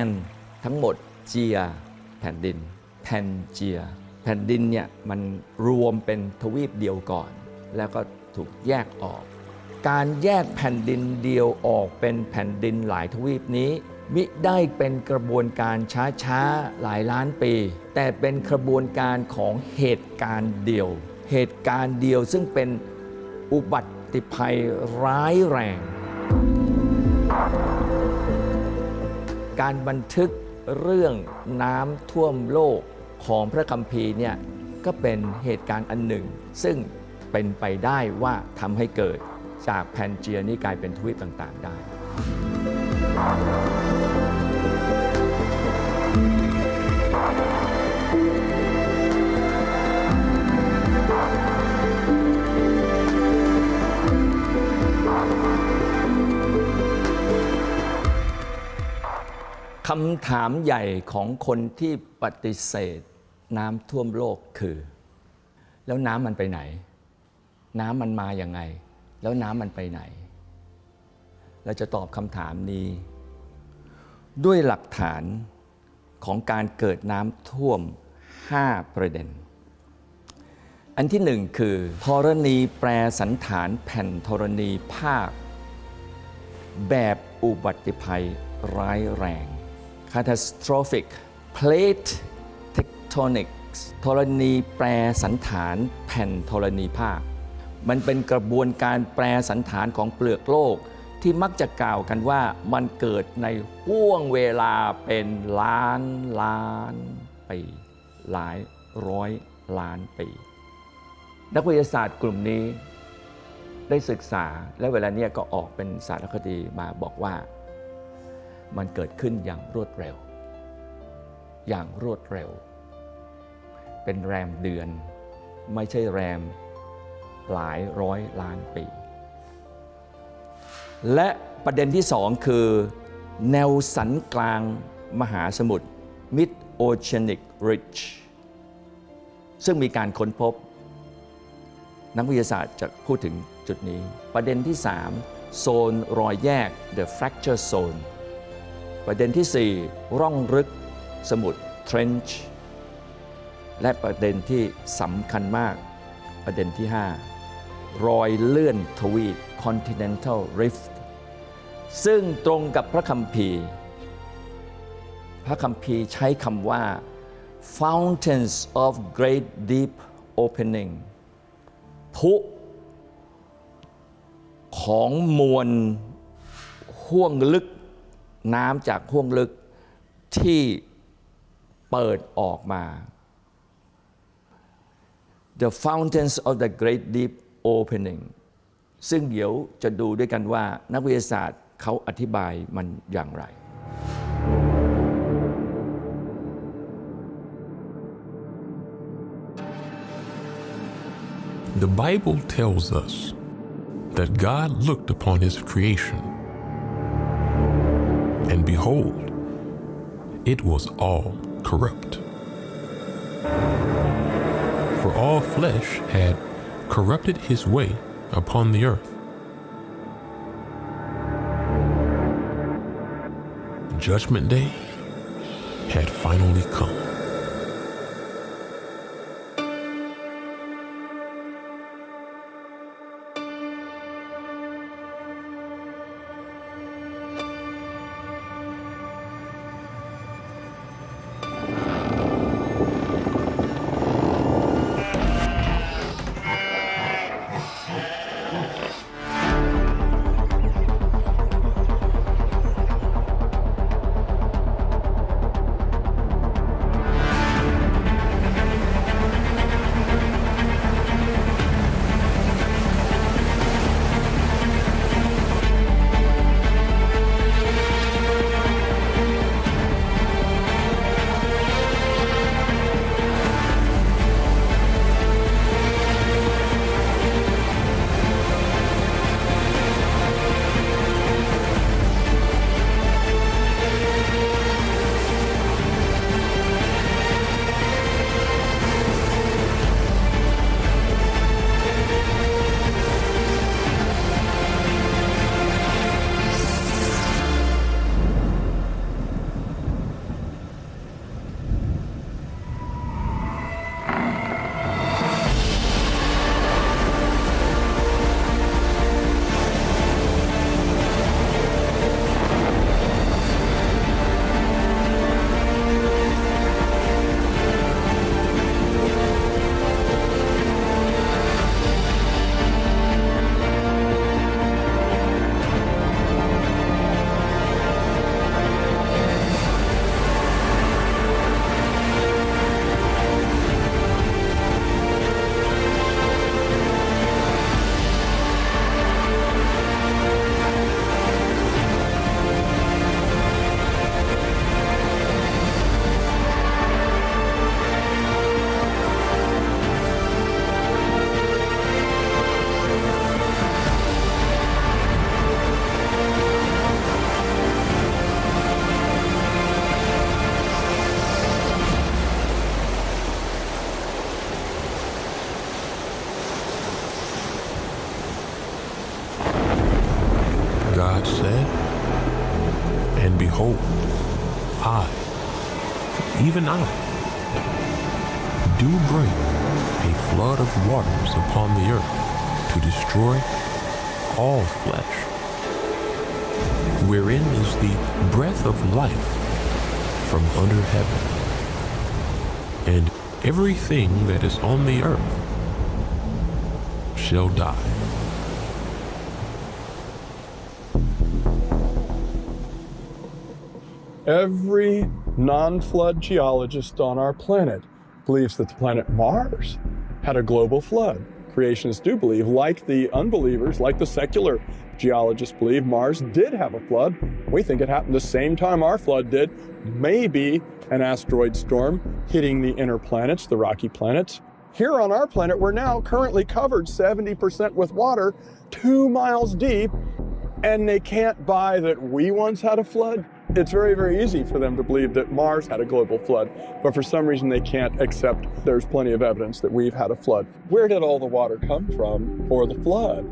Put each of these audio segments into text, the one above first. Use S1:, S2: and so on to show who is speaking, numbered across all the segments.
S1: นทั้งหมดเจียแผ่นดินแผ่นเจียแผ่นดินเนี่ยมันรวมเป็นทวีปเดียวก่อนแล้วก็ถูกแยกออกการแยกแผ่นดินเดียวออกเป็นแผ่นดินหลายทวีปนี้มิได้เป็นกระบวนการช้าๆหลายล้านปีแต่เป็นกระบวนการของเหตุการณ์เดียวเหตุการณ์เดียวซึ่งเป็นอุบัติภัยร้ายแรงการบันทึกเรื่องน้ำท่วมโลกของพระคัมภีร์เนี่ยก็เป็นเหตุการณ์อันหนึ่งซึ่งเป็นไปได้ว่าทำให้เกิดจากแพนเจียนี้กลายเป็นทวีปต่างๆได้คำถามใหญ่ของคนที่ปฏิเสธน้ำท่วมโลกคือแล้วน้ำมันไปไหนน้ำมันมาอย่างไงแล้วน้ำมันไปไหนเราจะตอบคำถามนี้ด้วยหลักฐานของการเกิดน้ำท่วม5ประเด็นอันที่1คือธรณีแปรสันฐานแผ่นธรณีภาคแบบอุบัติภัยร้ายแรง catastrophic plate tectonics ธรณีแปรสันฐานแผ่นธรณีภาคมันเป็นกระบวนการแปรสันฐานของเปลือกโลกที่มักจะกล่าวกันว่ามันเกิดในห่วงเวลาเป็นล้านปีหลายร้อยล้านปีนักวิทยาศาสตร์กลุ่มนี้ได้ศึกษาและเวลานี้ก็ออกเป็นสารคดีมาบอกว่ามันเกิดขึ้นอย่างรวดเร็วเป็นแรมเดือนไม่ใช่แรมหลายร้อยล้านปีและประเด็นที่2คือแนวสันกลางมหาสมุทร Mid Oceanic Ridge ซึ่งมีการค้นพบนักวิทยาศาสตร์จะพูดถึงจุดนี้ประเด็นที่3โซนรอยแยก The Fracture Zone ประเด็นที่4ร่องลึกสมุทร Trench และประเด็นที่สำคัญมากประเด็นที่5รอยเลื่อนทวีป Continental Rift ซึ่งตรงกับพระคัมภีร์ใช้คำว่า Fountains of Great Deep Opening พุของมวลห้วงลึกน้ำจากห้วงลึกที่เปิดออกมา The Fountains of the Great Deep Opening ซึ่งเดี๋ยวจะดูด้วยกันว่านักวิทยาศาสตร์เขาอธิบายมันอย่างไร
S2: The Bible tells us that God looked upon His creation, and behold, it was all corrupt. For all flesh had corrupted his way upon the earth. Judgment Day had finally come. Behold, I, even I, do bring a flood of waters upon the earth to destroy all flesh, wherein is the breath of life from under heaven, and everything that is on the earth shall die.
S3: Every non-flood geologist on our planet believes that the planet Mars had a global flood. Creationists do believe, like the unbelievers, like the secular geologists believe, Mars did have a flood. We think it happened the same time our flood did, maybe an asteroid storm hitting the inner planets, the rocky planets. Here on our planet, we're now currently covered 70% with water, 2 miles deep, and they can't buy that we once had a flood. It's very, very easy for them to believe that Mars had a global flood, but for some reason they can't accept there's plenty of evidence that we've had a flood. Where did all the water come from for the flood?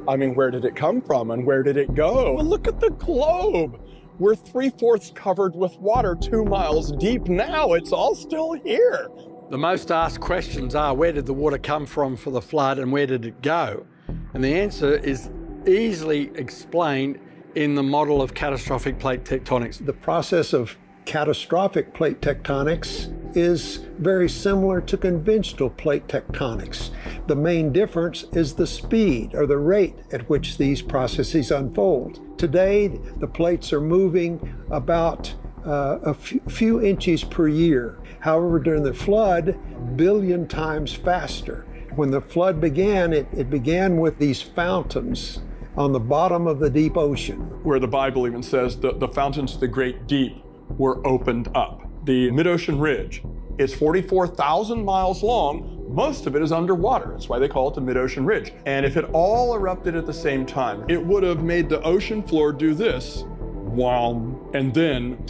S3: I mean, where did it come from and where did it go? Well, look at the globe. We're 3/4 covered with water 2 miles deep now. It's all still here.
S4: The most asked questions are, where did the water come from for the flood and where did it go? And the answer is easily explained in the model of catastrophic plate tectonics.
S5: The process of catastrophic plate tectonics is very similar to conventional plate tectonics. The main difference is the speed or the rate at which these processes unfold. Today, the plates are moving about a few inches per year. However, during the flood, billion times faster. When the flood began, it began with these fountains on the bottom of the deep ocean.
S3: Where the Bible even says the fountains of the great deep were opened up. The mid-ocean ridge is 44,000 miles long. Most of it is underwater. That's why they call it the mid-ocean ridge. And if it all erupted at the same time, it would have made the ocean floor do this, wham, and then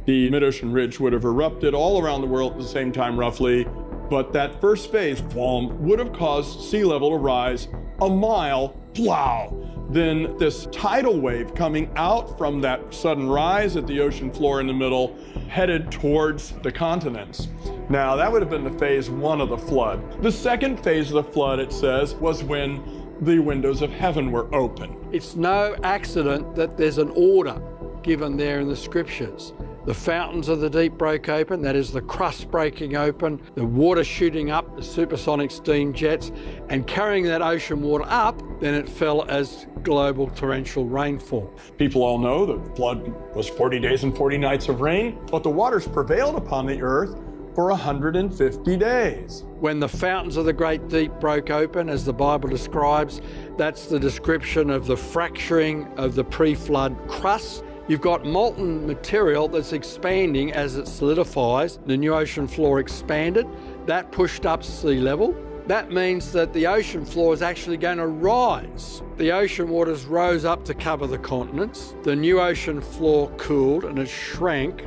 S3: the mid-ocean ridge would have erupted all around the world at the same time, roughly. But that first phase, wham, would have caused sea level to rise a mile, plow. Then this tidal wave coming out from that sudden rise at the ocean floor in the middle headed towards the continents. Now, that would have been the phase 1 of the flood. The second phase of the flood, it says, was when the windows of heaven were open.
S4: It's no accident that there's an order given there in the scriptures. The fountains of the deep broke open, that is the crust breaking open, the water shooting up, the supersonic steam jets, and carrying that ocean water up, then it fell as global torrential rainfall.
S3: People all know the flood was 40 days and 40 nights of rain, but the waters prevailed upon the earth for 150 days.
S4: When the fountains of the great deep broke open, as the Bible describes, that's the description of the fracturing of the pre-flood crust. You've got molten material that's expanding as it solidifies. The new ocean floor expanded. That pushed up sea level. That means that the ocean floor is actually going to rise. The ocean waters rose up to cover the continents. The new ocean floor cooled and it shrank,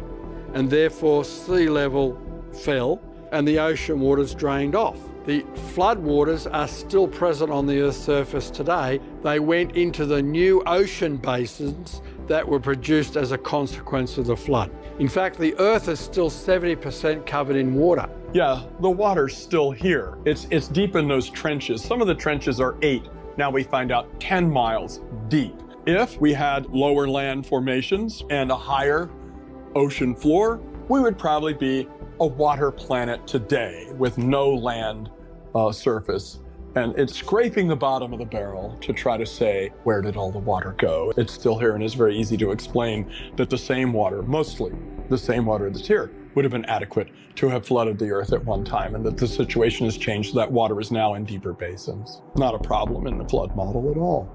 S4: and therefore sea level fell and the ocean waters drained off. The flood waters are still present on the Earth's surface today. They went into the new ocean basins that were produced as a consequence of the flood. In fact, the Earth is still 70% covered in water.
S3: Yeah, the water's still here. It's deep in those trenches. Some of the trenches are 8. Now we find out 10 miles deep. If we had lower land formations and a higher ocean floor, we would probably be a water planet today with no land surface. And it's scraping the bottom of the barrel to try to say, where did all the water go? It's still here, and it's very easy to explain that the same water, mostly the same water that's here, would have been adequate to have flooded the earth at one time, and that the situation has changed. That water is now in deeper basins. Not a problem in the flood model at all.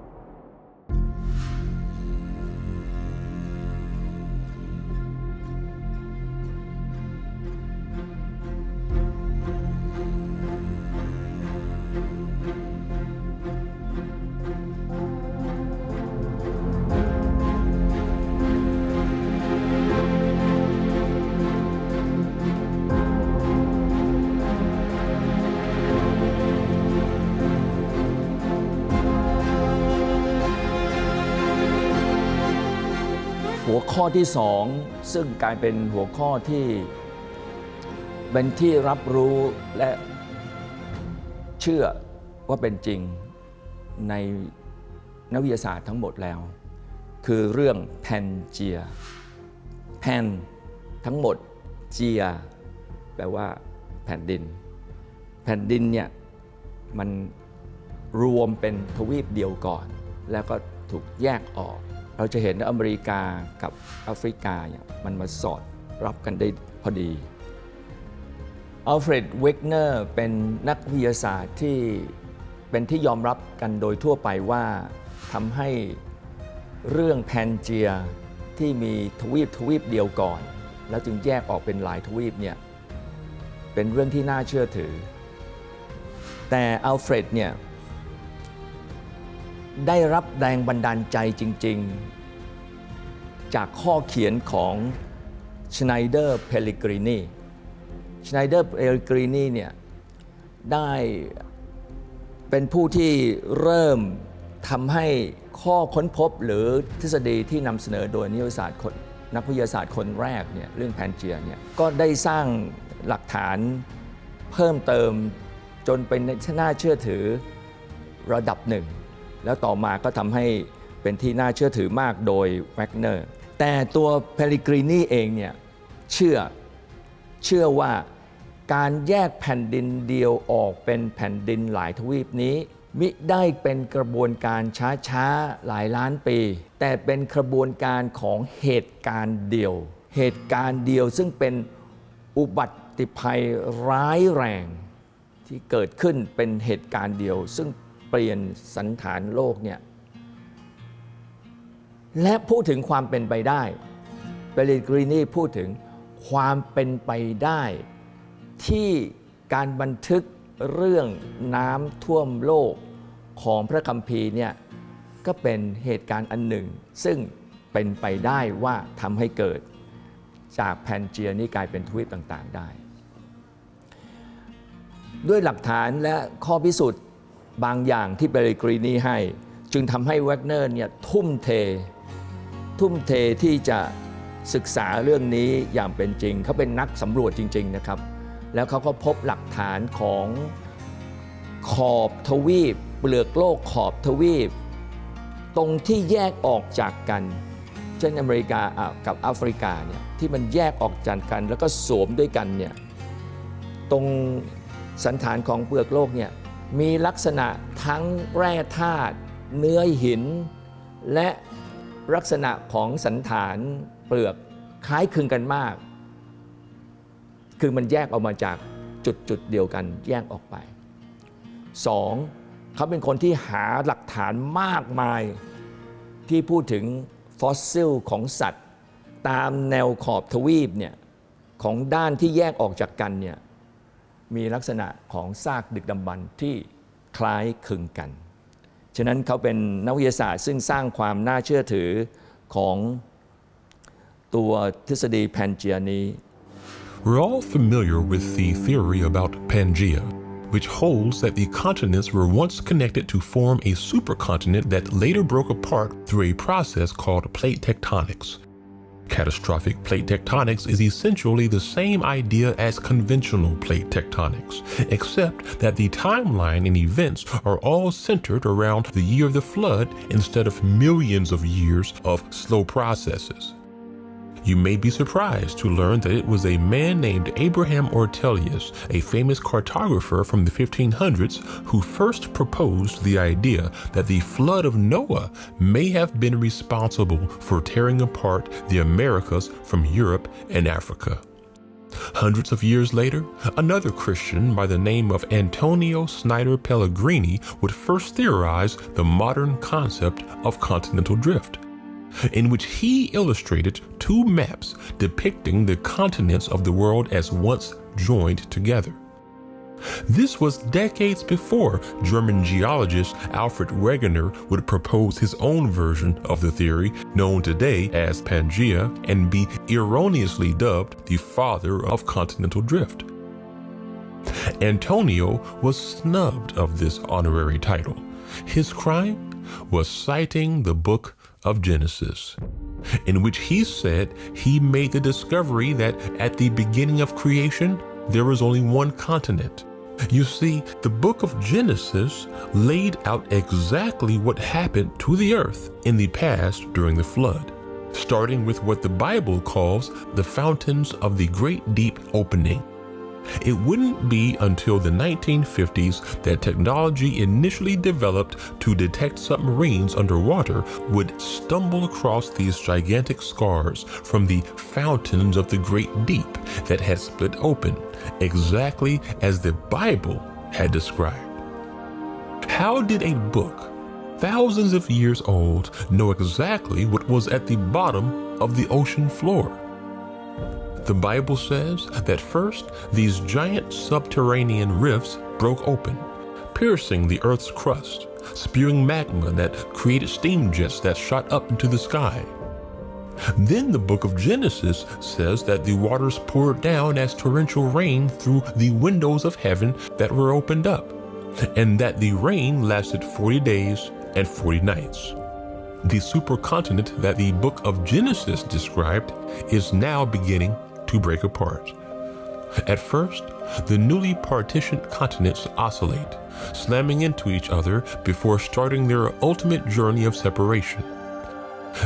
S1: หัวข้อที่สองซึ่งกลายเป็นหัวข้อที่เป็นที่รับรู้และเชื่อว่าเป็นจริงในนักวิทยาศาสตร์ทั้งหมดแล้วคือเรื่องแพนเจียแพนทั้งหมดเจียแปลว่าแผ่นดินแผ่นดินเนี่ยมันรวมเป็นทวีปเดียวก่อนแล้วก็ถูกแยกออกเราจะเห็นว่าอเมริกากับแอฟริกาเนี่ยมันมาสอดรับกันได้พอดีอัลเฟรด เวกเนอร์เป็นนักวิทยาศาสตร์ที่เป็นที่ยอมรับกันโดยทั่วไปว่าทำให้เรื่องแพนเจียที่มีทวีปเดียวก่อนแล้วจึงแยกออกเป็นหลายทวีปเนี่ยเป็นเรื่องที่น่าเชื่อถือแต่อัลเฟรดเนี่ยได้รับแรงบันดาลใจจริงๆจากข้อเขียนของชไนเดอร์ เพลกรินีชไนเดอร์ เพลกรินีเนี่ยได้เป็นผู้ที่เริ่มทำให้ข้อค้นพบหรือทฤษฎีที่นำเสนอโดยนักวิทยาศาสตร์คนแรกเนี่ยเรื่องแพนเจียเนี่ยก็ได้สร้างหลักฐานเพิ่มเติมจนเป็นที่น่าเชื่อถือระดับหนึ่งแล้วต่อมาก็ทำให้เป็นที่น่าเชื่อถือมากโดยแวกเนอร์แต่ตัวเพลกรินีเองเนี่ยเชื่อว่าการแยกแผ่นดินเดียวออกเป็นแผ่นดินหลายทวีปนี้มิได้เป็นกระบวนการช้าๆหลายล้านปีแต่เป็นกระบวนการของเหตุการณ์เดียวซึ่งเป็นอุบัติภัยร้ายแรงที่เกิดขึ้นเป็นเหตุการณ์เดียวซึ่งเปลี่ยนสันฐานโลกเนี่ยและพูดถึงความเป็นไปได้เปเลกรินีพูดถึงความเป็นไปได้ที่การบันทึกเรื่องน้ำท่วมโลกของพระคัมภีร์เนี่ยก็เป็นเหตุการณ์อันหนึ่งซึ่งเป็นไปได้ว่าทำให้เกิดจากแพนเจียนี้กลายเป็นทวีปต่างๆได้ด้วยหลักฐานและข้อพิสูจน์บางอย่างที่เปเลกรินีให้จึงทำให้แวกเนอร์เนี่ยทุ่มเทที่จะศึกษาเรื่องนี้อย่างเป็นจริงเขาเป็นนักสำรวจจริงๆนะครับแล้วเขาก็พบหลักฐานของขอบทวีปเปลือกโลกขอบทวีปตรงที่แยกออกจากกันเช่นอเมริกากับแอฟริกาเนี่ยที่มันแยกออกจากกันแล้วก็สวมด้วยกันเนี่ยตรงสันฐานของเปลือกโลกเนี่ยมีลักษณะทั้งแร่ธาตุเนื้อหินและลักษณะของสันฐานเปลือกคล้ายคลึงกันมากคือมันแยกออกมาจากจุดเดียวกันแยกออกไป2เขาเป็นคนที่หาหลักฐานมากมายที่พูดถึงฟอสซิลของสัตว์ตามแนวขอบทวีปเนี่ยของด้านที่แยกออกจากกันเนี่ยมีลักษณะของซากดึกดำบรรพ์ที่คล้ายคลึงกันฉะนั้นเขาเป็นนักวิทยาศาสตร์ซึ่งสร้างความน่าเชื่อถือของตัวทฤษฎีแพนเจียนี้
S2: We're all familiar with the theory about Pangaea, which holds that the continents were once connected to form a supercontinent that later broke apart through a process called plate tectonics. Catastrophic plate tectonics is essentially the same idea as conventional plate tectonics, except that the timeline and events are all centered around the year of the flood instead of millions of years of slow processes. You may be surprised to learn that it was a man named Abraham Ortelius, a famous cartographer from the 1500s, who first proposed the idea that the flood of Noah may have been responsible for tearing apart the Americas from Europe and Africa. Hundreds of years later, another Christian by the name of Antonio Snyder Pellegrini would first theorize the modern concept of continental drift, in which he illustrated two maps depicting the continents of the world as once joined together. This was decades before German geologist Alfred Wegener would propose his own version of the theory, known today as Pangaea, and be erroneously dubbed the father of continental drift. Antonio was snubbed of this honorary title. His crime was citing the book of Genesis, in which he said he made the discovery that at the beginning of creation, there was only one continent. You see, the book of Genesis laid out exactly what happened to the earth in the past during the flood, starting with what the Bible calls the fountains of the great deep opening. It wouldn't be until the 1950s that technology initially developed to detect submarines underwater would stumble across these gigantic scars from the fountains of the great deep that had split open, exactly as the Bible had described. How did a book, thousands of years old, know exactly what was at the bottom of the ocean floor? The Bible says that first, these giant subterranean rifts broke open, piercing the earth's crust, spewing magma that created steam jets that shot up into the sky. Then the book of Genesis says that the waters poured down as torrential rain through the windows of heaven that were opened up, and that the rain lasted 40 days and 40 nights. The supercontinent that the book of Genesis described is now beginning to break apart. At first, the newly partitioned continents oscillate, slamming into each other before starting their ultimate journey of separation.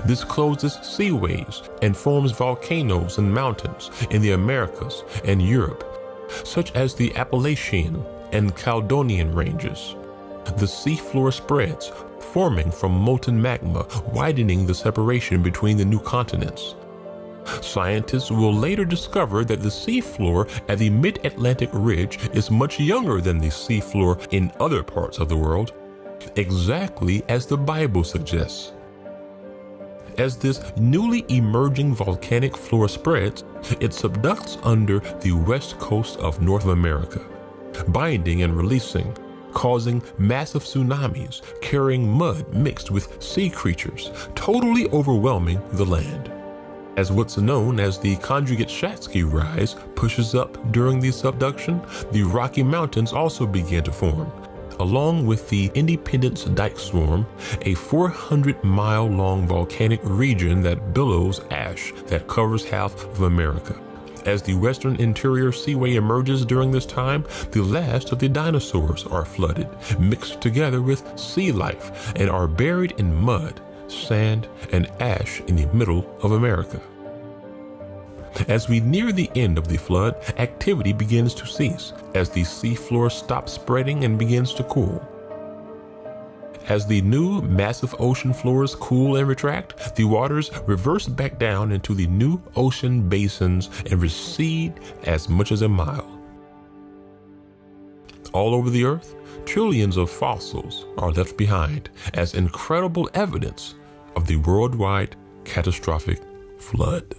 S2: This closes seaways and forms volcanoes and mountains in the Americas and Europe, such as the Appalachian and Caledonian ranges. The seafloor spreads, forming from molten magma, widening the separation between the new continents. Scientists will later discover that the seafloor at the mid-Atlantic ridge is much younger than the seafloor in other parts of the world, exactly as the Bible suggests. As this newly emerging volcanic floor spreads, it subducts under the west coast of North America, binding and releasing, causing massive tsunamis, carrying mud mixed with sea creatures, totally overwhelming the land. As what's known as the conjugate Shatsky rise pushes up during the subduction, the Rocky Mountains also begin to form, along with the Independence Dyke Swarm, a 400-mile-long volcanic region that billows ash that covers half of America. As the western interior seaway emerges during this time, the last of the dinosaurs are flooded, mixed together with sea life, and are buried in mud, sand, and ash in the middle of America. As we near the end of the flood, activity begins to cease as the seafloor stops spreading and begins to cool. As the new massive ocean floors cool and retract, the waters reverse back down into the new ocean basins and recede as much as a mile. All over the earth, trillions of fossils are left behind as incredible evidence of the worldwide catastrophic flood.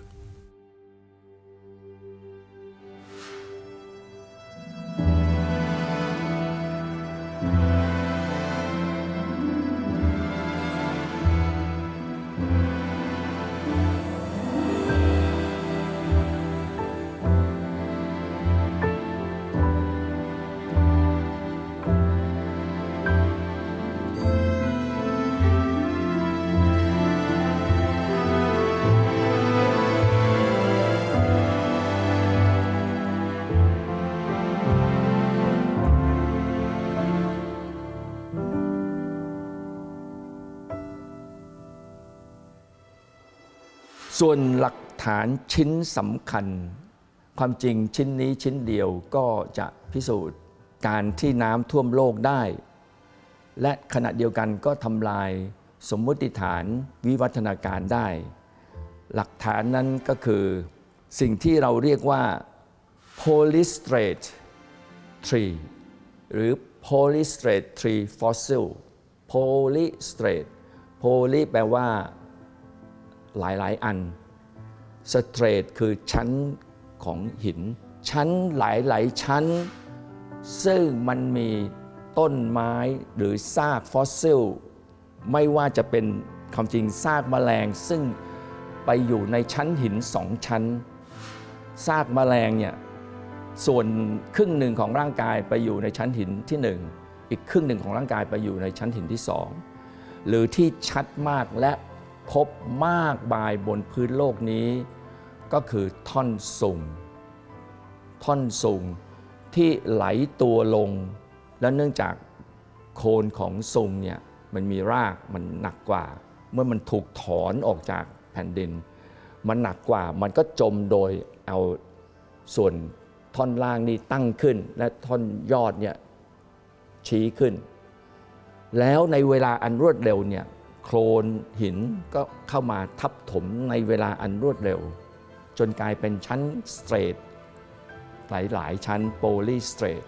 S1: ส่วนหลักฐานชิ้นสำคัญความจริงชิ้นนี้ชิ้นเดียวก็จะพิสูจน์การที่น้ำท่วมโลกได้และขณะเดียวกันก็ทำลายสมมติฐานวิวัฒนาการได้หลักฐานนั้นก็คือสิ่งที่เราเรียกว่า Polystrate tree หรือ Polystrate tree fossil Polystrate Poly แปลว่าหลายๆอัน Strate คือชั้นของหินชั้นหลายๆชั้นซึ่งมันมีต้นไม้หรือซากฟอสซิลไม่ว่าจะเป็นความจริงซากแมลงซึ่งไปอยู่ในชั้นหิน2ชั้นซากแมลงเนี่ยส่วนครึ่งหนึ่งของร่างกายไปอยู่ในชั้นหินที่1อีกครึ่งหนึ่งของร่างกายไปอยู่ในชั้นหินที่2หรือที่ชัดมากและ พบมากมายบนพื้นโลกนี้ก็คือท่อนสูงที่ไหลตัวลงแล้วเนื่องจากโคนของซุงเนี่ยมันมีรากมันหนักกว่าเมื่อมันถูกถอนออกจากแผ่นดินมันหนักกว่ามันก็จมโดยเอาส่วนท่อนล่างนี่ตั้งขึ้นและท่อนยอดเนี่ยชี้ขึ้นแล้วในเวลาอันรวดเร็วเนี่ยโคลนหินก็เข้ามาทับถมในเวลาอันรวดเร็วจนกลายเป็นชั้นสเตรทหลายๆชั้น Polystrate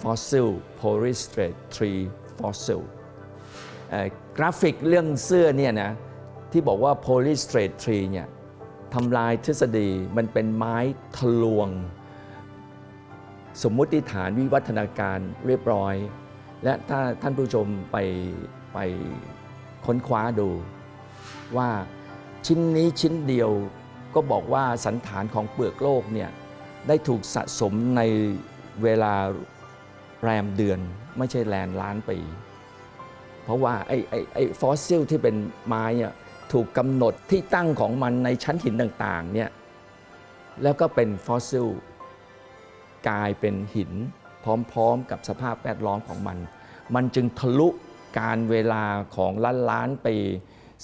S1: Fossil Polystrate Tree Fossil กราฟิกเรื่องเสื้อเนี่ยนะที่บอกว่า Polystrate Tree เนี่ยทำลายทฤษฎีมันเป็นไม้ทะลวงสมมุติฐานวิวัฒนาการเรียบร้อยและถ้าท่านผู้ชมไปค้นคว้าดูว่าชิ้นนี้ชิ้นเดียวก็บอกว่าสันฐานของเปลือกโลกเนี่ยได้ถูกสะสมในเวลาแรมเดือนไม่ใช่แรมล้านปีเพราะว่าไอ้ฟอสซิลที่เป็นไม้เนี่ยถูกกำหนดที่ตั้งของมันในชั้นหินต่างๆเนี่ยแล้วก็เป็นฟอสซิลกลายเป็นหินพร้อมๆกับสภาพแวดล้อมของมันจึงทะลุการเวลาของล้านปี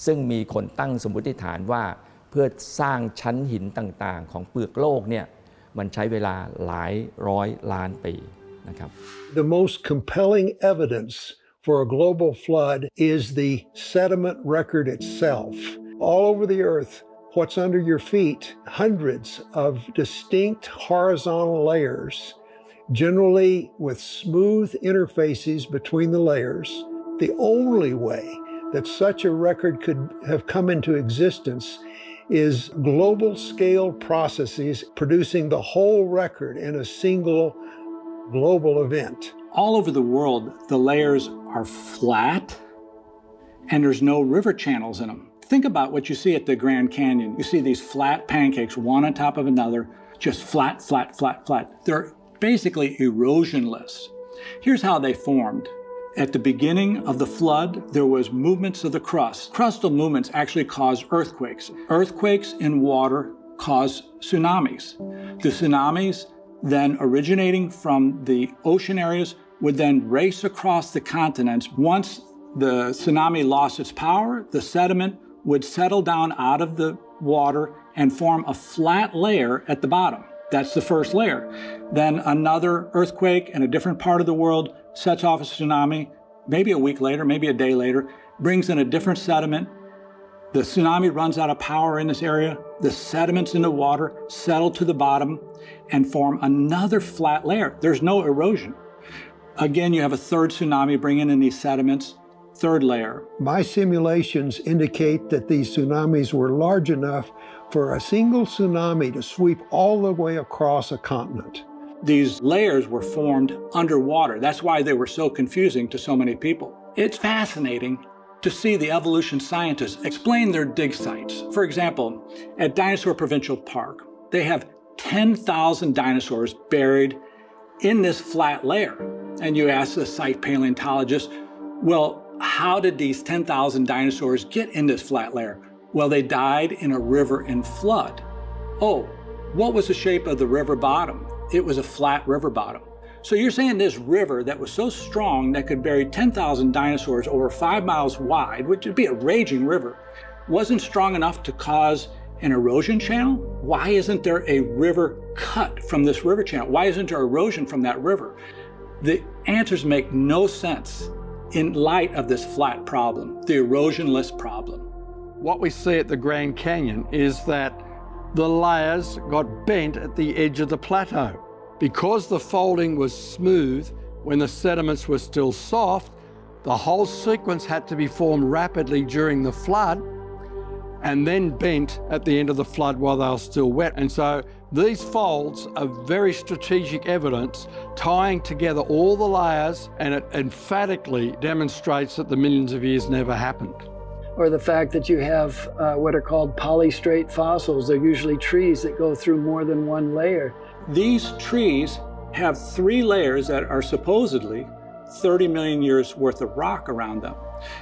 S1: ซึ่งมีคนตั้งสมมติฐานว่าเพื่อสร้างชั้นหินต่างๆของเปลือกโลกเนี่ยมันใช้เวลาหลายร้อยล้านปีนะครับ
S5: The most compelling evidence for a global flood is the sediment record itself. All over the earth, what's under your feet, hundreds of distinct horizontal layers, generally with smooth interfaces between the layers. The only way that such a record could have come into existence is global scale processes producing the whole record in a single global event.
S6: All over the world, the layers are flat and there's no river channels in them. Think about what you see at the Grand Canyon. You see these flat pancakes, one on top of another, just flat, flat, flat, flat. They're basically erosionless. Here's how they formed. At the beginning of the flood, there was movements of the crust. Crustal movements actually cause earthquakes. Earthquakes in water cause tsunamis. The tsunamis then originating from the ocean areas would then race across the continents. Once the tsunami lost its power, the sediment would settle down out of the water and form a flat layer at the bottom. That's the first layer. Then another earthquake in a different part of the world sets off a tsunami, maybe a week later, maybe a day later, brings in a different sediment. The tsunami runs out of power in this area. The sediments in the water settle to the bottom and form another flat layer. There's no erosion. Again, you have a third tsunami bringing in these sediments, third layer.
S5: My simulations indicate that these tsunamis were large enough for a single tsunami to sweep all the way across a continent.
S6: These layers were formed underwater. That's why they were so confusing to so many people. It's fascinating to see the evolution scientists explain their dig sites. For example, at Dinosaur Provincial Park, they have 10,000 dinosaurs buried in this flat layer. And you ask the site paleontologist, well, how did these 10,000 dinosaurs get in this flat layer? Well, they died in a river in flood. Oh, what was the shape of the river bottom? It was a flat river bottom. So you're saying this river that was so strong that could bury 10,000 dinosaurs over 5 miles wide, which would be a raging river, wasn't strong enough to cause an erosion channel? Why isn't there a river cut from this river channel? Why isn't there erosion from that river? The answers make no sense in light of this flat problem, the erosionless problem.
S4: What we see at the Grand Canyon is that the layers got bent at the edge of the plateau. Because the folding was smooth when the sediments were still soft, the whole sequence had to be formed rapidly during the flood and then bent at the end of the flood while they were still wet. And so these folds are very strategic evidence tying together all the layers, and it emphatically demonstrates that the millions of years never happened.
S7: Or the fact that you have what are called polystrate fossils. They're usually trees that go through more than one layer.
S6: These trees have 3 layers that are supposedly 30 million years worth of rock around them.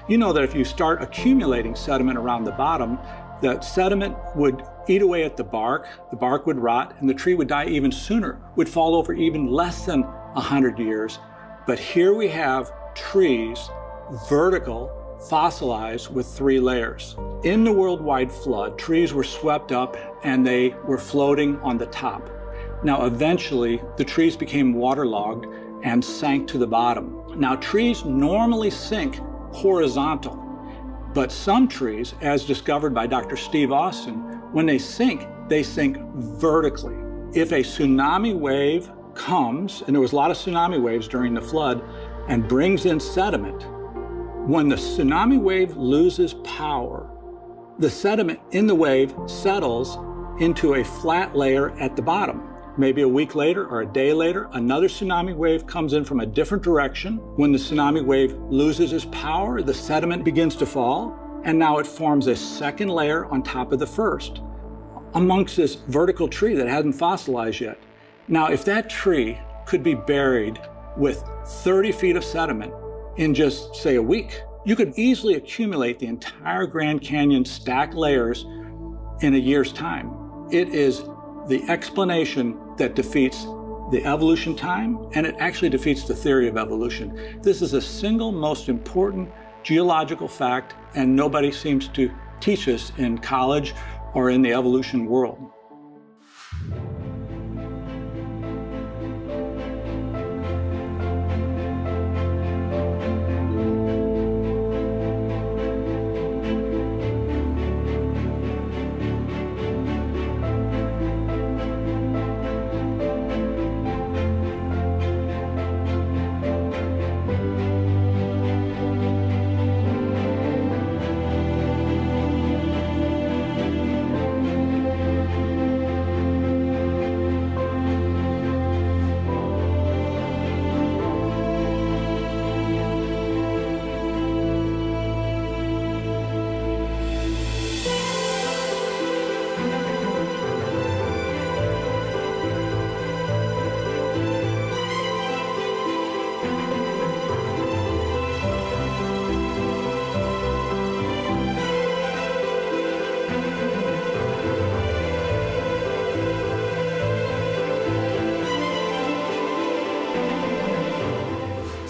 S6: You know that if you start accumulating sediment around the bottom, the sediment would eat away at the bark would rot, and the tree would die even sooner, would fall over even less than 100 years. But here we have trees, vertical, fossilized with 3 layers. In the worldwide flood, trees were swept up and they were floating on the top. Now, eventually, the trees became waterlogged and sank to the bottom. Now, trees normally sink horizontal, but some trees, as discovered by Dr. Steve Austin, when they sink vertically. If a tsunami wave comes, and there was a lot of tsunami waves during the flood, and brings in sediment, when the tsunami wave loses power, the sediment in the wave settles into a flat layer at the bottom. Maybe a week later or a day later, another tsunami wave comes in from a different direction. When the tsunami wave loses its power, the sediment begins to fall, and now it forms a second layer on top of the first, amongst this vertical tree that hasn't fossilized yet. Now, if that tree could be buried with 30 feet of sediment in just, say, a week, you could easily accumulate the entire Grand Canyon stacked layers in a year's time. It is the explanation that defeats the evolution time, and it actually defeats the theory of evolution. This is the single most important geological fact, and nobody seems to teach us in college or in the evolution world.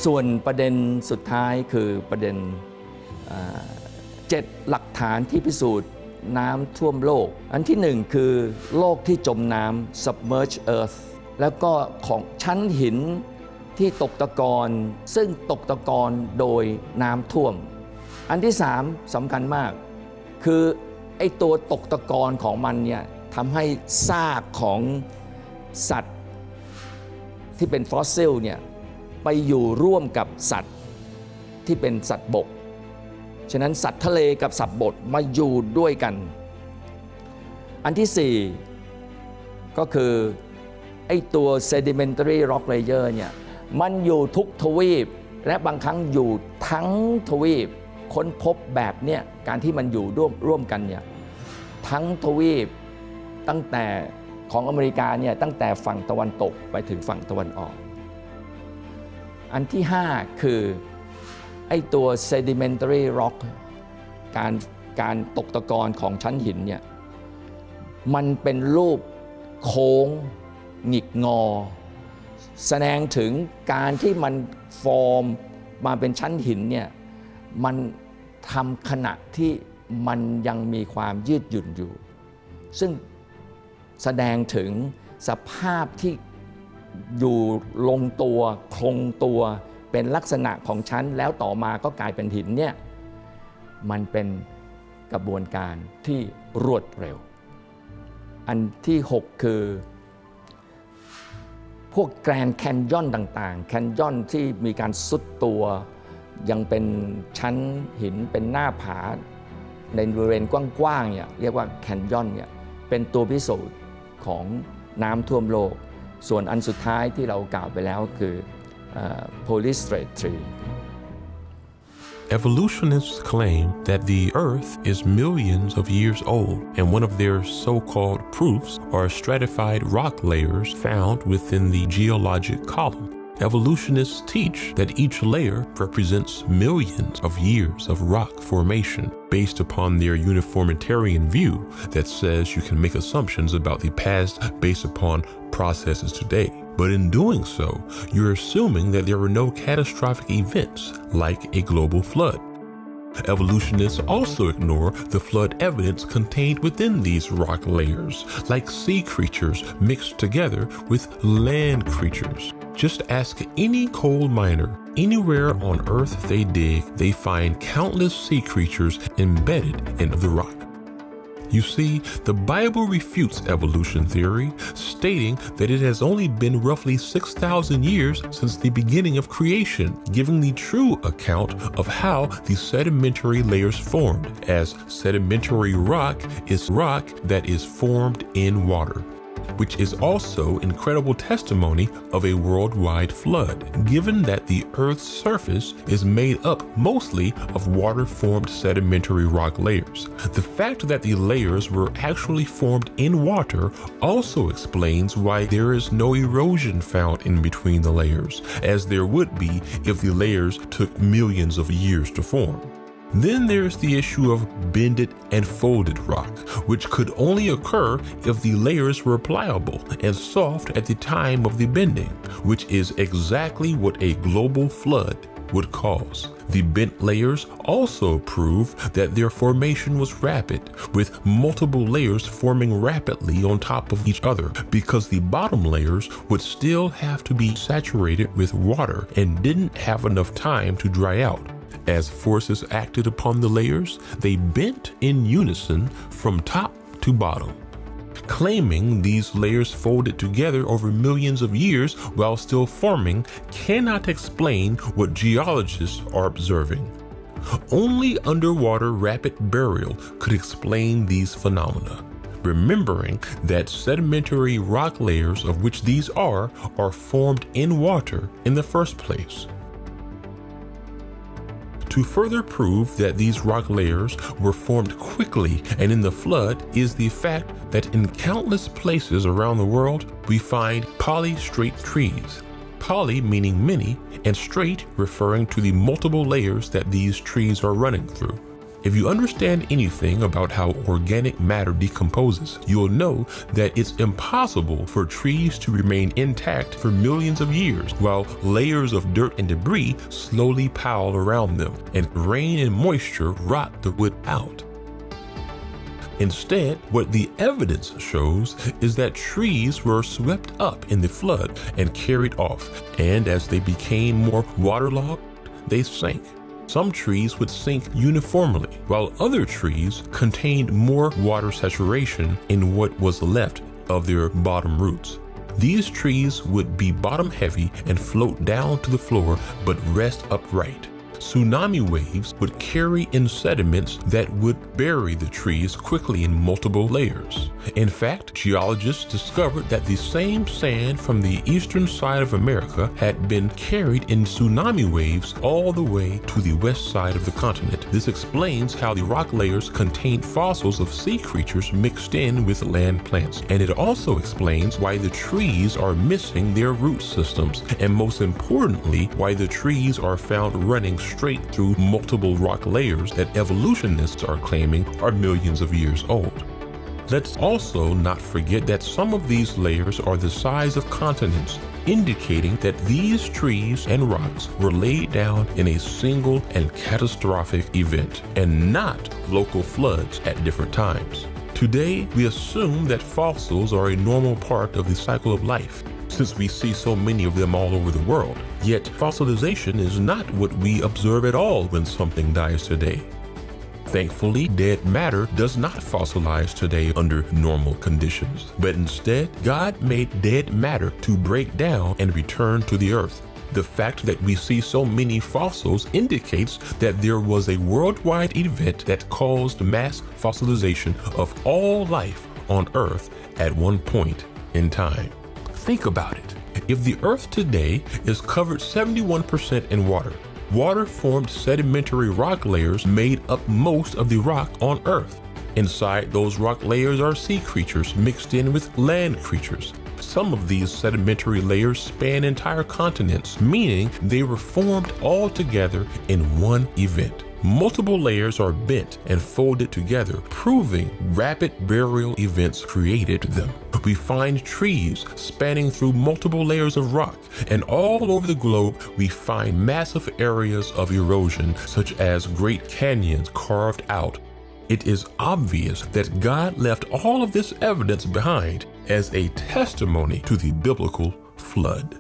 S1: ส่วนประเด็นสุดท้ายคือประเด็น7 หลักฐานที่พิสูจน์น้ำท่วมโลกอันที่1คือโลกที่จมน้ำ submerged earth แล้วก็ของชั้นหินที่ตกตะกอนซึ่งตกตะกอนโดยน้ำท่วมอันที่3สำคัญมากคือไอ้ตัวตกตะกอนของมันเนี่ยทำให้ซากของสัตว์ที่เป็นฟอสซิลเนี่ยไปอยู่ร่วมกับสัตว์ที่เป็นสัตว์บกฉะนั้นสัตว์ทะเลกับสัตว์บกมาอยู่ด้วยกันอันที่4ก็คือไอ้ตัว sedimentary rock layer เนี่ยมันอยู่ทุกทวีปและบางครั้งอยู่ทั้งทวีปค้นพบแบบเนี้ยการที่มันอยู่ร่วมกันเนี่ยทั้งทวีปตั้งแต่ของอเมริกาเนี่ยตั้งแต่ฝั่งตะวันตกไปถึงฝั่งตะวันออกอันที่5คือไอ้ตัว sedimentary rock การตกตะกอนของชั้นหินเนี่ยมันเป็นรูปโค้งหงิกงอแสดงถึงการที่มันฟอร์มมาเป็นชั้นหินเนี่ยมันทำขณะที่มันยังมีความยืดหยุ่นอยู่ซึ่งแสดงถึงสภาพที่อยู่ลงตัวคงตัวเป็นลักษณะของชั้นแล้วต่อมาก็กลายเป็นหินเนี่ยมันเป็นกระบวนการที่รวดเร็วอันที่6คือพวกแกรนด์แคนยอนต่างๆแคนยอนที่มีการซุดตัวยังเป็นชั้นหินเป็นหน้าผาในบริเวณกว้างๆเนี่ยเรียกว่าแคนยอนเนี่ยเป็นตัวพิสูจน์ของน้ำท่วมโลกส่วนอันสุดท้ายที่เรากล่าวไปแล้วคือ Polystrate tree
S2: Evolutionists claim that the Earth is millions of years old, and one of their so-called proofs are stratified rock layers found within the geologic column. Evolutionists teach that each layer represents millions of years of rock formation based upon their uniformitarian view that says you can make assumptions about the past based upon processes today. But in doing so, you're assuming that there were no catastrophic events like a global flood. Evolutionists also ignore the flood evidence contained within these rock layers, like sea creatures mixed together with land creatures. Just ask any coal miner. Anywhere on Earth they dig, they find countless sea creatures embedded in the rock. You see, the Bible refutes evolution theory, stating that it has only been roughly 6,000 years since the beginning of creation, giving the true account of how the sedimentary layers formed, as sedimentary rock is rock that is formed in water, which is also incredible testimony of a worldwide flood, given that the Earth's surface is made up mostly of water-formed sedimentary rock layers. The fact that the layers were actually formed in water also explains why there is no erosion found in between the layers, as there would be if the layers took millions of years to form. Then there's the issue of bended and folded rock, which could only occur if the layers were pliable and soft at the time of the bending, which is exactly what a global flood would cause. The bent layers also prove that their formation was rapid, with multiple layers forming rapidly on top of each other, because the bottom layers would still have to be saturated with water and didn't have enough time to dry out. As forces acted upon the layers, they bent in unison from top to bottom. Claiming these layers folded together over millions of years while still forming cannot explain what geologists are observing. Only underwater rapid burial could explain these phenomena, remembering that sedimentary rock layers, of which these are formed in water in the first place. To further prove that these rock layers were formed quickly and in the flood is the fact that in countless places around the world we find polystrate trees. Poly meaning many, and straight referring to the multiple layers that these trees are running through. If you understand anything about how organic matter decomposes, you'll know that it's impossible for trees to remain intact for millions of years while layers of dirt and debris slowly pile around them, and rain and moisture rot the wood out. Instead, what the evidence shows is that trees were swept up in the flood and carried off, and as they became more waterlogged, they sank. Some trees would sink uniformly, while other trees contained more water saturation in what was left of their bottom roots. These trees would be bottom heavy and float down to the floor, but rest upright. Tsunami waves would carry in sediments that would bury the trees quickly in multiple layers. In fact, geologists discovered that the same sand from the eastern side of America had been carried in tsunami waves all the way to the west side of the continent. This explains how the rock layers contained fossils of sea creatures mixed in with land plants. And it also explains why the trees are missing their root systems, and most importantly, why the trees are found running straight through multiple rock layers that evolutionists are claiming are millions of years old. Let's also not forget that some of these layers are the size of continents, indicating that these trees and rocks were laid down in a single and catastrophic event, and not local floods at different times. Today, we assume that fossils are a normal part of the cycle of life, since we see so many of them all over the world. Yet fossilization is not what we observe at all when something dies today. Thankfully, dead matter does not fossilize today under normal conditions, but instead, God made dead matter to break down and return to the earth. The fact that we see so many fossils indicates that there was a worldwide event that caused mass fossilization of all life on Earth at one point in time. Think about it. If the Earth today is covered 71% in water, water-formed sedimentary rock layers made up most of the rock on Earth. Inside those rock layers are sea creatures mixed in with land creatures. some of these sedimentary layers span entire continents, meaning they were formed all together in one event. Multiple layers are bent and folded together, proving rapid burial events created them. We find trees spanning through multiple layers of rock, and all over the globe we find massive areas of erosion, such as great canyons carved out. It is obvious that God left all of this evidence behind as a testimony to the biblical flood.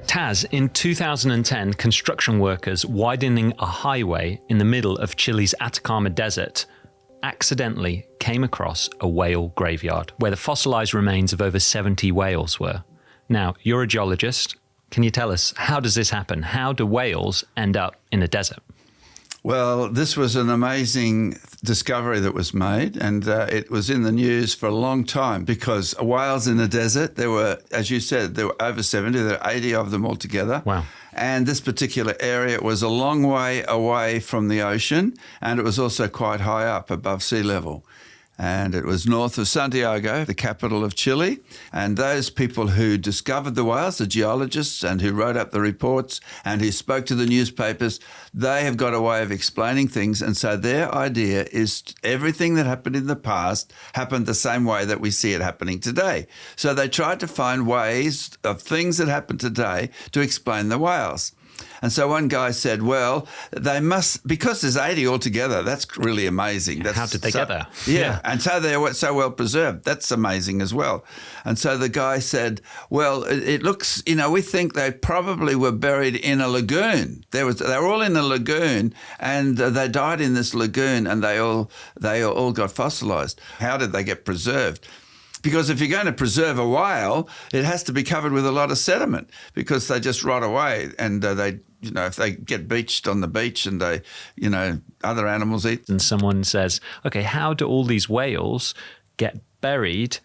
S8: Taz, in 2010, construction workers widening a highway in the middle of Chile's Atacama Desert accidentally came across a whale graveyard where the fossilized remains of over 70 whales were. Now, you're a geologist. Can you tell us, how does this happen? How do whales end up in a desert?
S9: Well, this was an amazing discovery that was made, and it was in the news for a long time because whales in the desert, there were, as you said, there were over 70, there were 80 of them altogether.
S8: Wow.
S9: And this particular area was a long way away from the ocean, and it was also quite high up above sea level. And it was north of Santiago, the capital of Chile. And those people who discovered the whales, the geologists, and who wrote up the reports and who spoke to the newspapers, they have got a way of explaining things. And so their idea is everything that happened in the past happened the same way that we see it happening today. So they tried to find ways of things that happened today to explain the whales. And so one guy said, well, they must, because there's 80 altogether, that's really amazing.
S8: How did they get there?
S9: Yeah, and so they're so well preserved. That's amazing as well. And so the guy said, well, it looks, we think they probably were buried in a lagoon. They were all in a lagoon, and they died in this lagoon, and they all got fossilized. How did they get preserved? Because if you're going to preserve a whale, it has to be covered with a lot of sediment because they just rot away, and if they get beached on the beach and they, other animals eat.
S8: And someone says, okay, how do all these whales get buried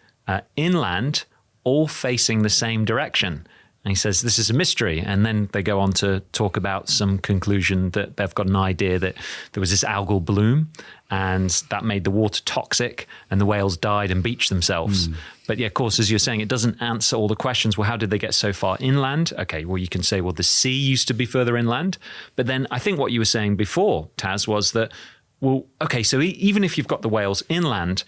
S8: inland, all facing the same direction? And he says, this is a mystery. And then they go on to talk about some conclusion that they've got an idea that there was this algal bloom and that made the water toxic and the whales died and beached themselves. But yeah, of course, as you're saying, it doesn't answer all the questions. Well, how did they get so far inland? Okay, well, you can say, well, the sea used to be further inland. But then I think what you were saying before, Taz, was that, well, okay, so even if you've got the whales inland,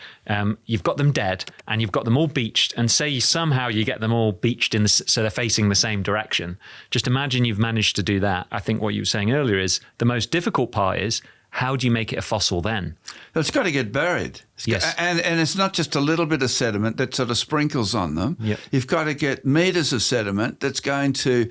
S8: you've got them dead and you've got them all beached, and say somehow you get them all beached so they're facing the same direction. Just imagine you've managed to do that. I think what you were saying earlier is the most difficult part is, how do you make it a fossil then?
S9: Well, it's got to get buried.
S8: Yes.
S9: And it's not just a little bit of sediment that sort of sprinkles on them.
S8: Yep.
S9: You've got to get meters of sediment that's going to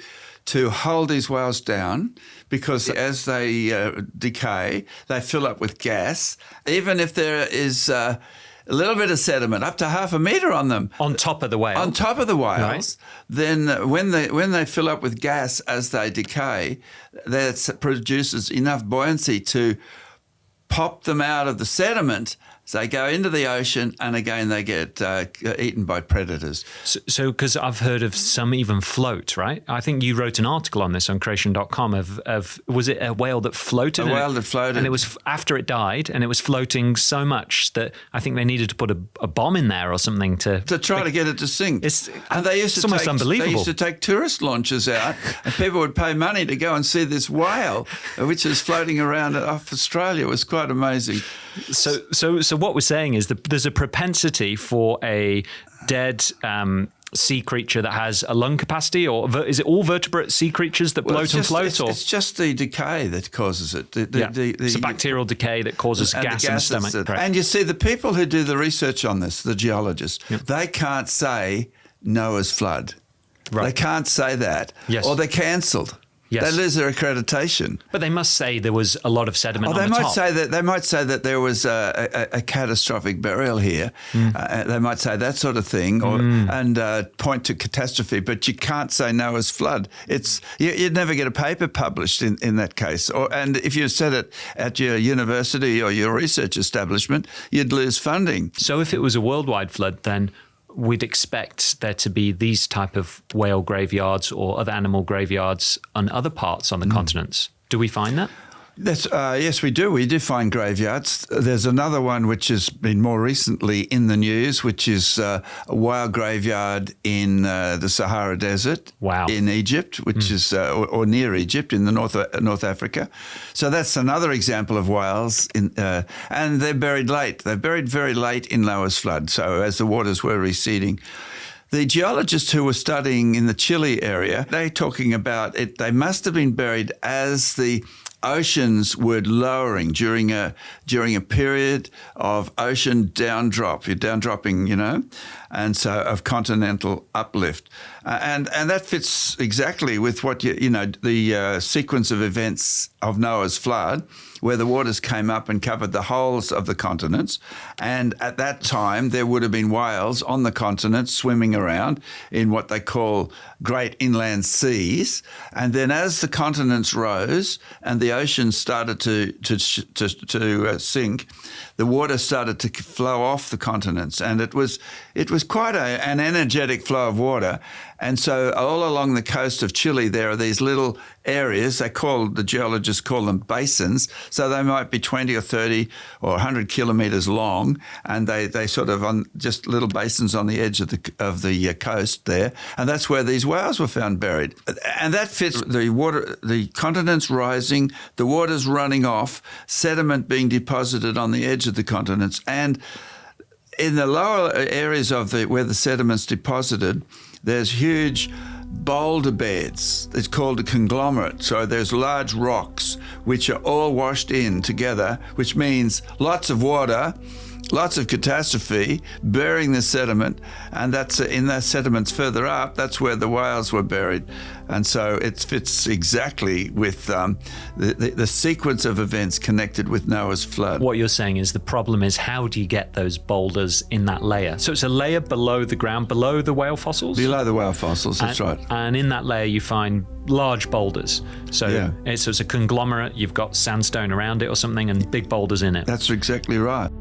S9: hold these whales down, because as they decay, they fill up with gas. Even if there is a little bit of sediment, up to half a metre on them.
S8: On top of the whale.
S9: On top of the whales.
S8: Right.
S9: Then when they fill up with gas as they decay, that produces enough buoyancy to pop them out of the sediment. So they go into the ocean, and again they get eaten by predators.
S8: So, because I've heard of some even float, right? I think you wrote an article on this on creation.com of was it a whale that floated?
S9: A whale that floated.
S8: And it was after it died, and it was floating so much that I think they needed to put a bomb in there or something to
S9: try to get it to sink.
S8: And they used to almost unbelievable.
S9: They used to take tourist launches out, and people would pay money to go and see this whale, which is floating around off Australia. It was quite amazing.
S8: So what we're saying is that there's a propensity for a dead sea creature that has a lung capacity, or is it all vertebrate sea creatures that bloat and float?
S9: It's just the decay that causes it.
S8: It's a bacterial decay that causes gas in the stomach.
S9: And you see, the people who do the research on this, the geologists, they can't say Noah's flood.
S8: Right.
S9: They can't say that.
S8: Yes.
S9: Or they're cancelled.
S8: Yes.
S9: They lose their accreditation.
S8: But they must say there was a lot of sediment
S9: they
S8: on the
S9: might
S8: top.
S9: they might say that there was a catastrophic burial here. They might say that sort of thing, and point to catastrophe. But you can't say Noah's flood. You'd never get a paper published in that case. And if you said it at your university or your research establishment, you'd lose funding.
S8: So if it was a worldwide flood, then we'd expect there to be these type of whale graveyards or other animal graveyards on other parts on the continents. Do we find that?
S9: Yes, we do. We do find graveyards. There's another one which has been more recently in the news, which is a whale graveyard in the Sahara Desert in Egypt, which is or near Egypt in the North Africa. So that's another example of whales, and they're buried late. They're buried very late in Noah's flood, so as the waters were receding. The geologists who were studying in the Chile area, they're talking about it. They must have been buried as the oceans were lowering during a period of ocean downdropping, and so of continental uplift, and that fits exactly with what the sequence of events of Noah's flood, where the waters came up and covered the wholes of the continents, and at that time there would have been whales on the continents swimming around in what they call great inland seas, and then as the continents rose and the oceans started to sink, the water started to flow off the continents, and it was quite an energetic flow of water. And so all along the coast of Chile, there are these little areas. The geologists call them basins. So they might be 20 or 30 or 100 kilometres long, and they sort of on just little basins on the edge of the coast there. And that's where these whales were found buried. And that fits the continents rising, the waters running off, sediment being deposited on the edge of the continents, and in the lower areas of where the sediment's deposited, there's huge boulder beds. It's called a conglomerate. So there's large rocks which are all washed in together, which means lots of water, lots of catastrophe, burying the sediment, and that's in those sediments further up, that's where the whales were buried. And so it fits exactly with the sequence of events connected with Noah's flood.
S8: What you're saying is the problem is, how do you get those boulders in that layer? So it's a layer below the ground, below the whale fossils?
S9: Below the whale fossils, that's right.
S8: And in that layer you find large boulders. So it's a conglomerate, you've got sandstone around it or something and big boulders in it.
S9: That's exactly right.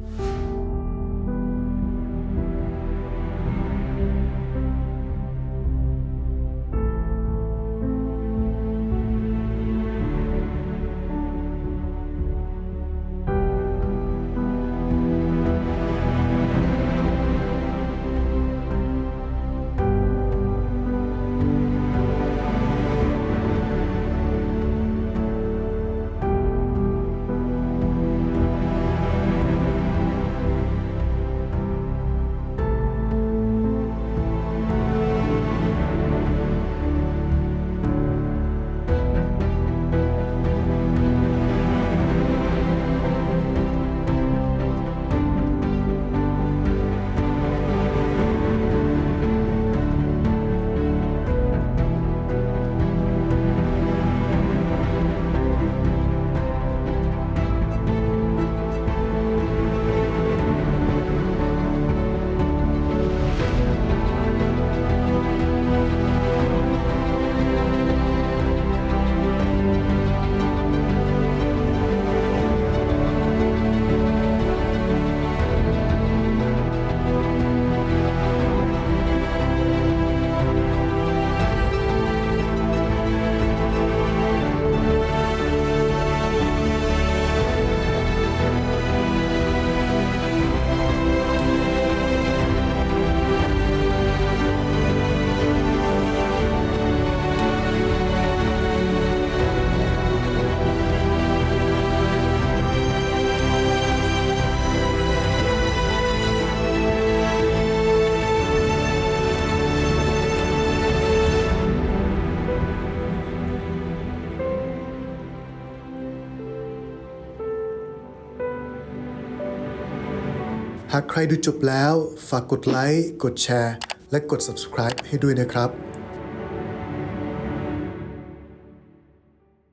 S10: หากใครดูจบแล้วฝากกดไลค์กดแชร์และกด subscribe ให้ด้วยนะครับ